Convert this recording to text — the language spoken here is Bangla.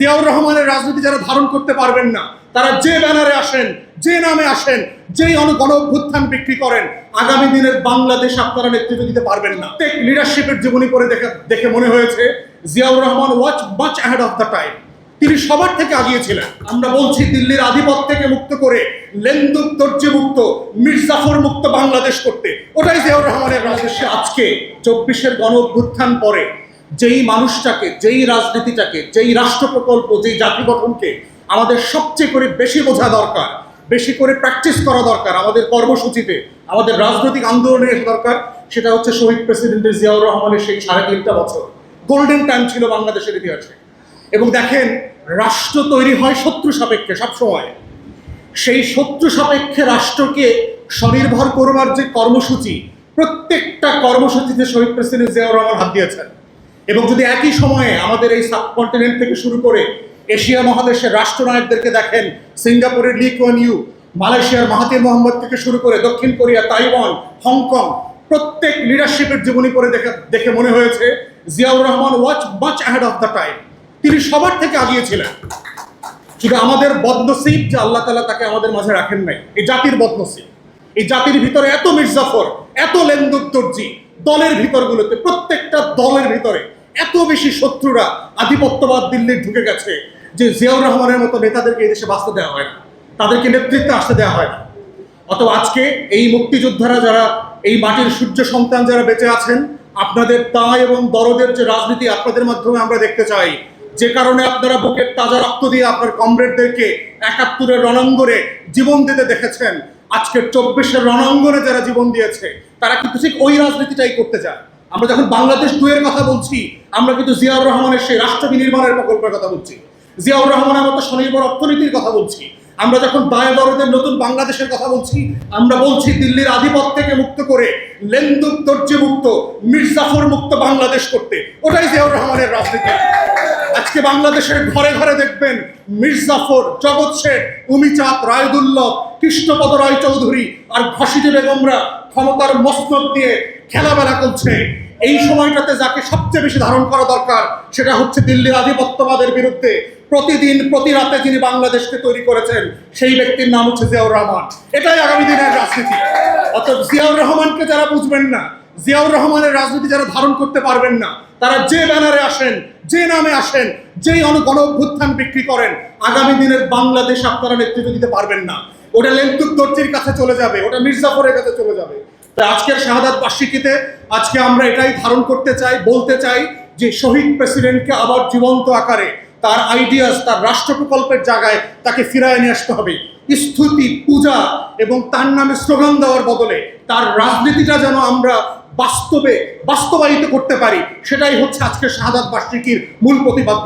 জিয়াউর রহমানের রাজনীতি যারা ধারণ করতে পারবেন না, তারা যে ব্যানারে আসেন, যে নামে আসেন, যেই গণ অভ্যুত্থান বিক্রি করেন, আগামী দিনের বাংলাদেশ আপনারা নেতৃত্ব দিতে পারবেন না। লিডারশিপের জীবনী পড়ে দেখে মনে হয়েছে জিয়াউর রহমান ওয়াজ much ahead of the time. তিনি সবার থেকে আগিয়েছিলেন। আমরা বলছি দিল্লির আধিপত্য থেকে মুক্ত করে লেন্দুক দর্জি মুক্ত, মির্জাফর মুক্ত বাংলাদেশ করতে। ওটাই জিয়াউর রহমানের রাজনীতি। আজকে 24-এর গণ অভ্যুত্থান পরে যেই মানুষটাকে, যেই রাজনীতিটাকে, যেই রাষ্ট্র প্রকল্প, যেই জাতি গঠনকে আমাদের সবচেয়ে করে বেশি বোঝা দরকার, বেশি করে প্র্যাকটিস করা দরকার, আমাদের কর্মসূচিতে, আমাদের রাজনৈতিক আন্দোলনের দরকার, সেটা হচ্ছে শহীদ প্রেসিডেন্ট জিয়াউর রহমানের সেই 3.5 বছর গোল্ডেন টাইম ছিল বাংলাদেশের ইতিহাসে। এবং দেখেন, রাষ্ট্র তৈরি হয় শত্রু সাপেক্ষে সবসময়। সেই শত্রু সাপেক্ষে রাষ্ট্রকে স্বনির্ভর করবার যে কর্মসূচি, প্রত্যেকটা কর্মসূচিতে শহীদ প্রেসিডেন্ট জিয়াউর রহমান হাত দিয়েছেন। এবং যদি একই সময়ে আমাদের এই সাবকন্টিনেন্ট থেকে শুরু করে এশিয়া মহাদেশের রাষ্ট্রনায়কদেরকে দেখেন, সিঙ্গাপুরের লি কুয়ান ইউ, মালয়েশিয়ার মাহাথির মোহাম্মদ থেকে শুরু করে দক্ষিণ কোরিয়া, তাইওয়ান, হংকং, প্রত্যেক লিডারশিপের জীবনী পড়ে দেখে মনে হয়েছে জিয়াউর রহমান ওয়াজ much ahead of the time. তিনি সবার থেকে আগিয়েছিলেন। শুধু আমাদের বদনসিব যে আল্লাহ তাআলা তাকে আমাদের মাঝে রাখেন নাই, এই জাতির বদনসিব। এই জাতির ভিতরে এত মির্জাফর, এত লেন্দুক দর্জি, দলের ভিতরগুলোতে, প্রত্যেকটা দলের ভিতরে এত বেশি শত্রুরা, আধিপত্যবাদ দিল্লির ঢুকে গেছে যে জিয়াউর রহমানের মতো নেতাদেরকে এই দেশে বাঁচতে দেওয়া হয় না, তাদেরকে নেতৃত্বে আসতে দেওয়া হয় না। অথবা আজকে এই মুক্তিযোদ্ধারা, যারা এই মাটির সূর্য সন্তান যারা বেঁচে আছেন, আপনাদের দায় এবং দরদের যে রাজনীতি আপনাদের মাধ্যমে আমরা দেখতে চাই, যে কারণে আপনারা বুকের তাজা রক্ত দিয়ে আপনার কমরেডদেরকে 71-এর রণাঙ্গনে জীবন দিতে দেখেছেন, আজকের 24-এর রণাঙ্গনে যারা জীবন দিয়েছে, তারা কিন্তু ঠিক ওই রাজনীতিটাই করতে চায়। আমরা যখন বাংলাদেশ 2-এর কথা বলছি, আমরা কিন্তু জিয়াউর রহমানের সেই রাষ্ট্র বিনির্মাণের প্রকল্পের কথা বলছি, জিয়াউর রহমানের মতো স্বনির্ভর অর্থনীতির কথা বলছি। আমরা যখন দায় দরদের নতুন বাংলাদেশের কথা বলছি, আমরা বলছি দিল্লির আধিপত্য থেকে মুক্ত করে লেন্দুক দর্জি মুক্ত, মির্জাফর মুক্ত বাংলাদেশ করতে। ওটাই জিয়াউর রহমানের রাজনীতি। আজকে বাংলাদেশের ঘরে ঘরে দেখবেন মির্জাফর, জগৎ শেখ, উমিচাঁদ, রায়দুল্লভ, কৃষ্ণপদ রায় চৌধুরী আর ঘসিটি বেগমরা ক্ষমতার মসনদ দিয়ে খেলাবেলা করছে। এই সময়টাতে যাকে সবচেয়ে বেশি ধারণ করা দরকার, সেটা হচ্ছে দিল্লির আধিপত্যবাদের বিরুদ্ধে প্রতিদিন প্রতি রাতে যিনি বাংলাদেশকে তৈরি করেছেন, সেই ব্যক্তির নাম হচ্ছে জিয়াউর রহমান। এটাই আগামী দিনের রাজনীতি। অর্থাৎ জিয়াউর রহমানকে যারা বুঝবেন না, জিয়াউর রহমানের রাজনীতি যারা ধারণ করতে পারবেন না, তারা যে ব্যানারে আসেন, যে নামে আসেন, যেই গণ অভ্যুত্থান বিক্রি করেন, আগামী দিনের বাংলাদেশ আপনারা নেতৃত্ব দিতে পারবেন না। ওটা লেন্দুক দর্জির কাছে চলে যাবে, ওটা মির্জাফরের কাছে চলে যাবে। তাই আজকের শাহাদাত বার্ষিকীতে আজকে আমরা এটাই ধারণ করতে চাই, বলতে চাই যে শহীদ প্রেসিডেন্টকে আবার জীবন্ত আকারে তার আইডিয়াস, তার রাষ্ট্র প্রকল্পের জায়গায় তাকে ফিরায় নিয়ে আসতে হবে। স্তুতি, পূজা এবং তার নামে স্লোগান দেওয়ার বদলে তার রাজনীতিটা যেন আমরা বাস্তবায়িত করতে পারি, সেটাই হচ্ছে আজকের শাহাদাত বার্ষিকীর মূল প্রতিপাদ্য।